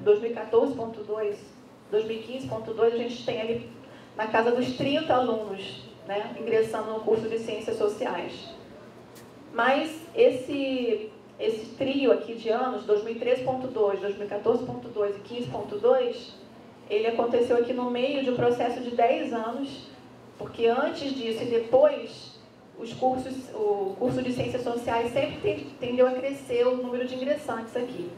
2014.2, 2015.2, a gente tem ali na casa dos 30 alunos, né, ingressando no curso de Ciências Sociais. Mas esse trio aqui de anos, 2013.2, 2014.2 e 15.2, ele aconteceu aqui no meio de um processo de 10 anos, porque antes disso e depois, o curso de Ciências Sociais sempre tendeu a crescer o número de ingressantes aqui.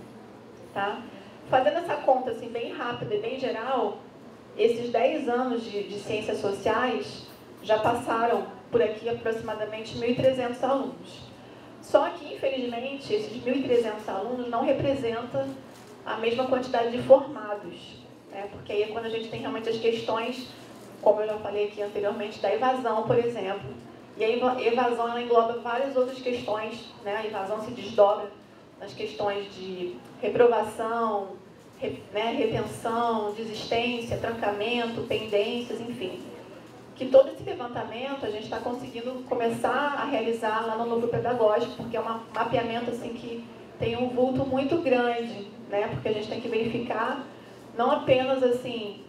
Tá? Fazendo essa conta assim, bem rápida e bem geral, esses 10 anos de Ciências Sociais já passaram por aqui aproximadamente 1.300 alunos. Só que, infelizmente, esses 1.300 alunos não representam a mesma quantidade de formados, né? Porque aí é quando a gente tem realmente as questões, como eu já falei aqui anteriormente, da evasão, por exemplo. E a evasão ela engloba várias outras questões, né? A evasão se desdobra nas questões de reprovação, retenção, desistência, trancamento, pendências, enfim. Que todo esse levantamento a gente está conseguindo começar a realizar lá no núcleo pedagógico, porque é um mapeamento assim, que tem um vulto muito grande, né? Porque a gente tem que verificar não apenas assim,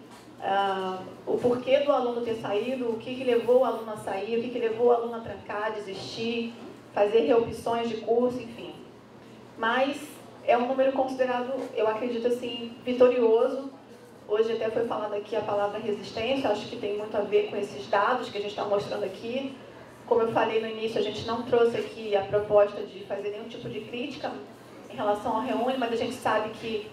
o porquê do aluno ter saído, o que levou o aluno a sair, o que levou o aluno a trancar, desistir, fazer reopções de curso, enfim. Mas é um número considerado, eu acredito assim, vitorioso. Hoje até foi falada aqui a palavra resistência, acho que tem muito a ver com esses dados que a gente está mostrando aqui. Como eu falei no início, a gente não trouxe aqui a proposta de fazer nenhum tipo de crítica em relação ao Reúne, mas a gente sabe que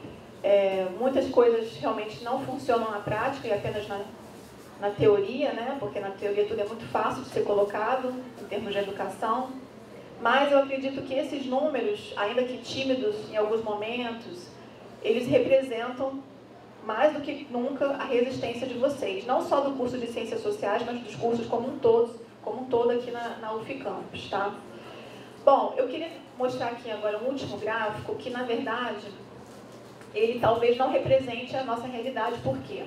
muitas coisas realmente não funcionam na prática e apenas na teoria, né? Porque na teoria tudo é muito fácil de ser colocado em termos de educação. Mas eu acredito que esses números, ainda que tímidos em alguns momentos, eles representam mais do que nunca a resistência de vocês, não só do curso de Ciências Sociais, mas dos cursos como um todo aqui na UF Campus, tá? Bom, eu queria mostrar aqui agora um último gráfico que, na verdade, ele talvez não represente a nossa realidade. Por quê?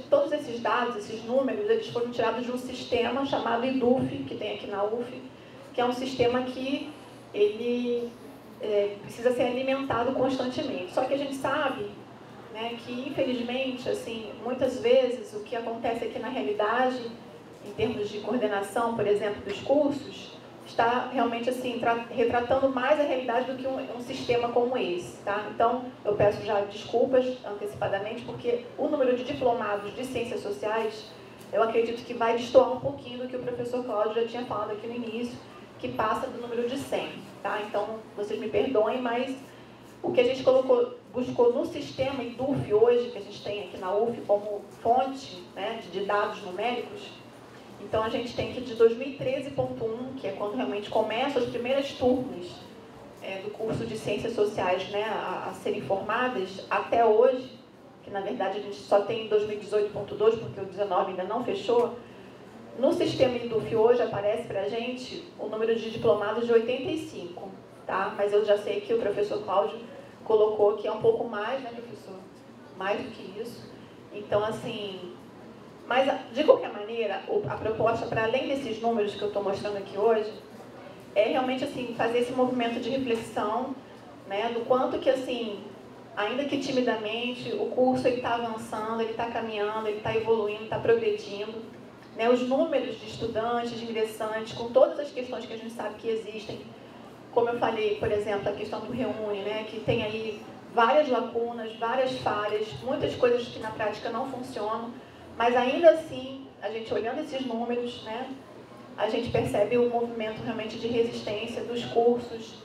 Todos esses dados, esses números, eles foram tirados de um sistema chamado IDUF, que tem aqui na UF, que é um sistema que ele precisa ser alimentado constantemente. Só que a gente sabe, né, que, infelizmente, assim, muitas vezes o que acontece aqui na realidade, em termos de coordenação, por exemplo, dos cursos, está realmente assim, retratando mais a realidade do que um sistema como esse. Tá? Então, eu peço já desculpas antecipadamente, porque o número de diplomados de Ciências Sociais, eu acredito que vai destoar um pouquinho do que o professor Cláudio já tinha falado aqui no início, que passa do número de 100. Tá? Então, vocês me perdoem, mas o que a gente buscou no sistema IDUF hoje, que a gente tem aqui na UF como fonte, né, de dados numéricos, então a gente tem aqui de 2013.1, que é quando realmente começam as primeiras turmas do curso de Ciências Sociais, né, a serem formadas, até hoje, que na verdade a gente só tem 2018.2, porque o 19 ainda não fechou. No sistema IDUF hoje aparece para a gente o número de diplomados de 85, tá? Mas eu já sei que o professor Cláudio colocou que é um pouco mais, né, professor? Mais do que isso. Então, assim, mas de qualquer maneira, a proposta, para além desses números que eu estou mostrando aqui hoje, é realmente assim, fazer esse movimento de reflexão, né, do quanto que, assim, ainda que timidamente, o curso está avançando, ele está caminhando, ele está evoluindo, está progredindo. Né, os números de estudantes, de ingressantes, com todas as questões que a gente sabe que existem, como eu falei, por exemplo, a questão do Reúne, né, que tem aí várias lacunas, várias falhas, muitas coisas que na prática não funcionam, mas ainda assim, a gente olhando esses números, né, a gente percebe um movimento realmente de resistência dos cursos,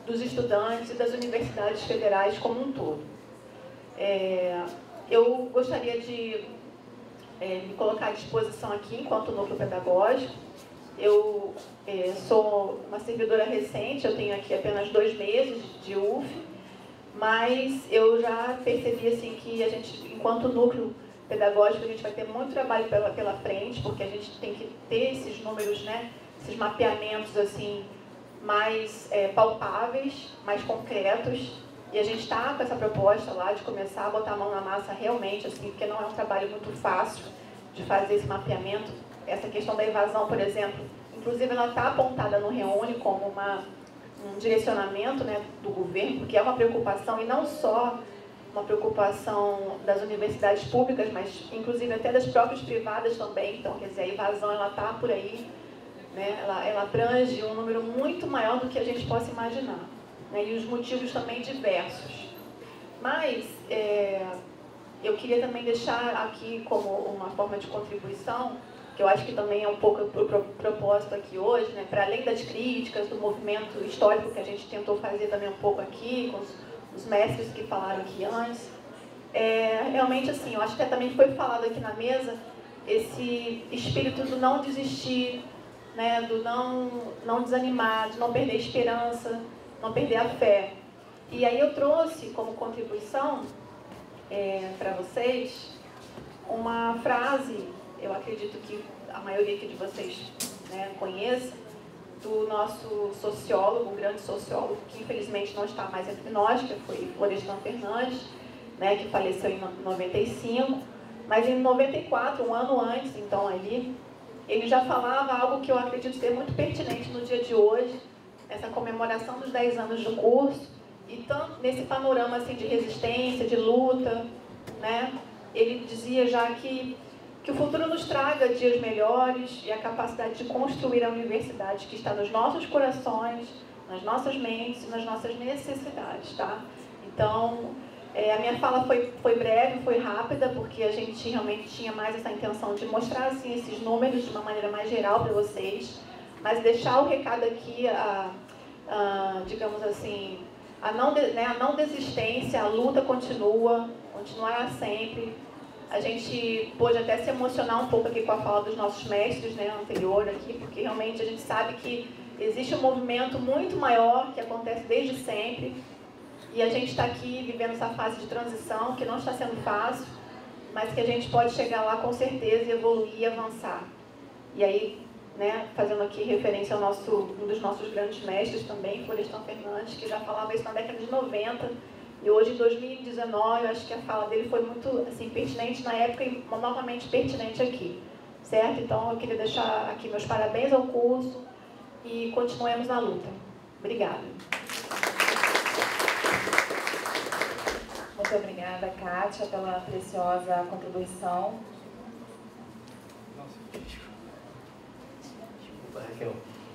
dos estudantes e das universidades federais como um todo. Eu gostaria de me colocar à disposição aqui enquanto núcleo pedagógico. Eu sou uma servidora recente, eu tenho aqui apenas 2 meses de UF, mas eu já percebi assim, que a gente, enquanto núcleo pedagógico, a gente vai ter muito trabalho pela frente, porque a gente tem que ter esses números, né, esses mapeamentos assim, mais palpáveis, mais concretos. E a gente está com essa proposta lá de começar a botar a mão na massa realmente, assim, porque não é um trabalho muito fácil de fazer esse mapeamento. Essa questão da evasão, por exemplo, inclusive ela está apontada no Reúne como um direcionamento, né, do governo, porque é uma preocupação, e não só uma preocupação das universidades públicas, mas inclusive até das próprias privadas também. Então, quer dizer, a evasão ela está por aí, né? Ela abrange um número muito maior do que a gente possa imaginar, né? E os motivos também diversos. Mas eu queria também deixar aqui como uma forma de contribuição, que eu acho que também é um pouco o propósito aqui hoje, né? Para além das críticas, do movimento histórico que a gente tentou fazer também um pouco aqui, com os mestres que falaram aqui antes, realmente assim, eu acho que também foi falado aqui na mesa, esse espírito do não desistir, né? Do não desanimar, de não perder a esperança, não perder a fé. E aí eu trouxe como contribuição para vocês uma frase, eu acredito que a maioria aqui de vocês, né, conheça, do nosso sociólogo, um grande sociólogo, que infelizmente não está mais entre nós, que foi Florestan Fernandes, né, que faleceu em 95, mas em 94, um ano antes, então ali, ele já falava algo que eu acredito ser muito pertinente no dia de hoje, essa comemoração dos 10 anos do curso, e tanto nesse panorama assim, de resistência, de luta, né, ele dizia já que o futuro nos traga dias melhores e a capacidade de construir a universidade que está nos nossos corações, nas nossas mentes e nas nossas necessidades, tá? Então, a minha fala foi breve, foi rápida, porque a gente realmente tinha mais essa intenção de mostrar assim, esses números de uma maneira mais geral para vocês, mas deixar o recado aqui, digamos assim, a não desistência, a luta continuará sempre. A gente pôde até se emocionar um pouco aqui com a fala dos nossos mestres, né, anterior aqui, porque realmente a gente sabe que existe um movimento muito maior que acontece desde sempre, e a gente está aqui vivendo essa fase de transição que não está sendo fácil, mas que a gente pode chegar lá com certeza e evoluir e avançar. E aí, né, fazendo aqui referência ao um dos nossos grandes mestres também, Florestan Fernandes, que já falava isso na década de 90, e hoje, em 2019, eu acho que a fala dele foi muito assim, pertinente na época e novamente pertinente aqui, certo? Então, eu queria deixar aqui meus parabéns ao curso e continuemos na luta. Obrigada. Muito obrigada, Kátia, pela preciosa contribuição. Desculpa, Raquel.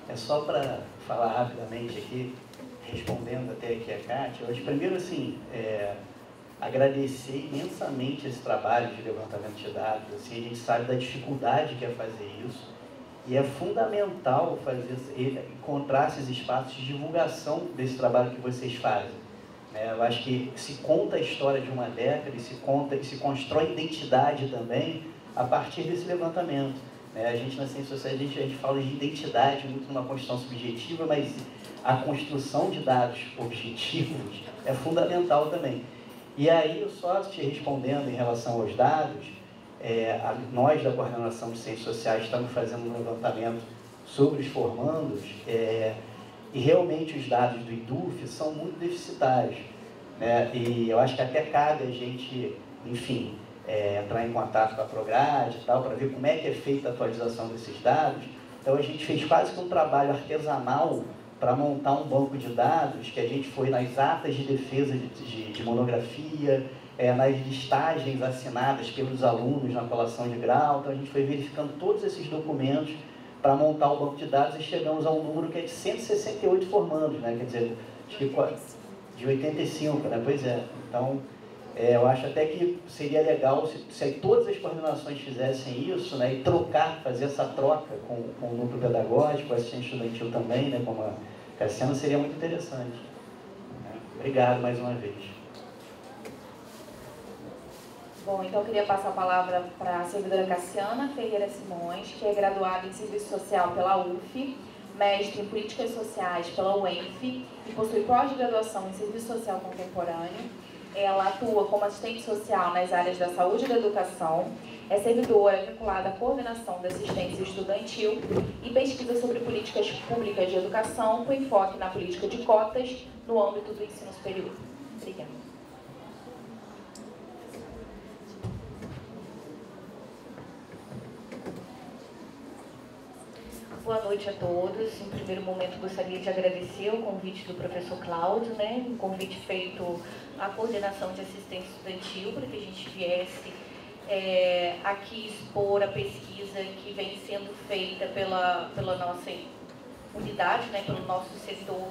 É só para falar rapidamente aqui, respondendo até aqui a Kátia, eu acho, primeiro, assim, agradecer imensamente esse trabalho de levantamento de dados. Assim, a gente sabe da dificuldade que é fazer isso, e é fundamental encontrar esses espaços de divulgação desse trabalho que vocês fazem. Eu acho que se conta a história de uma década e se constrói identidade também a partir desse levantamento. A gente, na ciência social, a gente fala de identidade muito numa construção subjetiva, mas a construção de dados objetivos é fundamental também. E aí, só te respondendo em relação aos dados, nós da Coordenação de Ciências Sociais estamos fazendo um levantamento sobre os formandos, e realmente os dados do IDUF são muito deficitários, e eu acho que até cabe a gente, enfim, entrar em contato com a Prograde e tal, para ver como é que é feita a atualização desses dados. Então a gente fez quase que um trabalho artesanal para montar um banco de dados, que a gente foi nas atas de defesa de monografia, nas listagens assinadas pelos alunos na colação de grau. Então a gente foi verificando todos esses documentos para montar o banco de dados e chegamos a um número que é de 168 formandos, né? Quer dizer, acho que de 85, né? Pois é. Então, eu acho até que seria legal se todas as coordenações fizessem isso, né? E fazer essa troca com o núcleo pedagógico, o assistente estudantil também, né? Como a Cassiana, seria muito interessante. Obrigado mais uma vez. Bom, então eu queria passar a palavra para a servidora Cassiana Ferreira Simões, que é graduada em Serviço Social pela UF, mestre em Políticas Sociais pela UENF e possui pós-graduação em Serviço Social Contemporâneo. Ela atua como assistente social nas áreas da saúde e da educação, é servidora vinculada à coordenação da assistência estudantil e pesquisa sobre políticas públicas de educação com enfoque na política de cotas no âmbito do ensino superior. Obrigada. Boa noite a todos. Em primeiro momento, gostaria de agradecer o convite do professor Cláudio, né? Um convite feito à coordenação de assistência estudantil para que a gente viesse aqui expor a pesquisa que vem sendo feita pela nossa unidade, né? Pelo nosso setor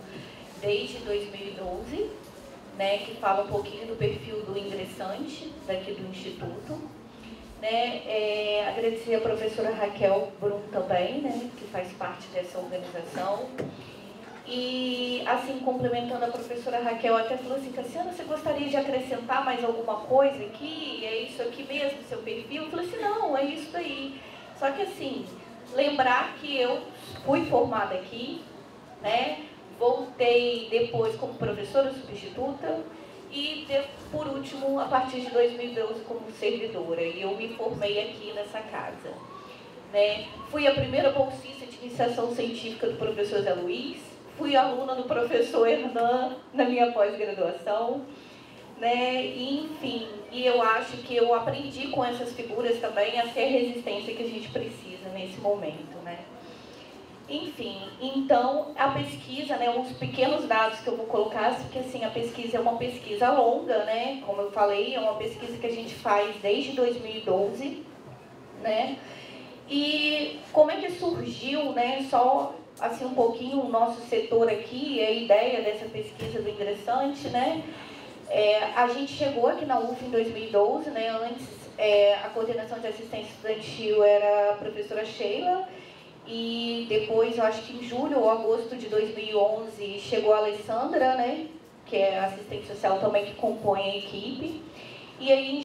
desde 2012, né? Que fala um pouquinho do perfil do ingressante daqui do Instituto. Né, agradecer a professora Raquel Brum também, né, que faz parte dessa organização. E, assim, complementando a professora Raquel, até falou assim, Cassiana, você gostaria de acrescentar mais alguma coisa aqui? É isso aqui mesmo, seu perfil? Eu falei assim, não, é isso aí. Só que, assim, lembrar que eu fui formada aqui, né, voltei depois como professora substituta, e, por último, a partir de 2012, como servidora. E eu me formei aqui nessa casa. Né? Fui a primeira bolsista de iniciação científica do professor Zé Luiz. Fui aluna do professor Hernan na minha pós-graduação. Né? E, enfim, e eu acho que eu aprendi com essas figuras também a ser a resistência que a gente precisa nesse momento. Né? Enfim, então, a pesquisa, né, uns pequenos dados que eu vou colocar, porque assim, a pesquisa é uma pesquisa longa, né, como eu falei, é uma pesquisa que a gente faz desde 2012, né, e como é que surgiu, né, só assim um pouquinho o nosso setor aqui, a ideia dessa pesquisa do ingressante, né, a gente chegou aqui na UF em 2012, né, antes a coordenação de assistência estudantil era a professora Sheila, e depois, eu acho que em julho ou agosto de 2011, chegou a Alessandra, né, que é assistente social também que compõe a equipe. E aí,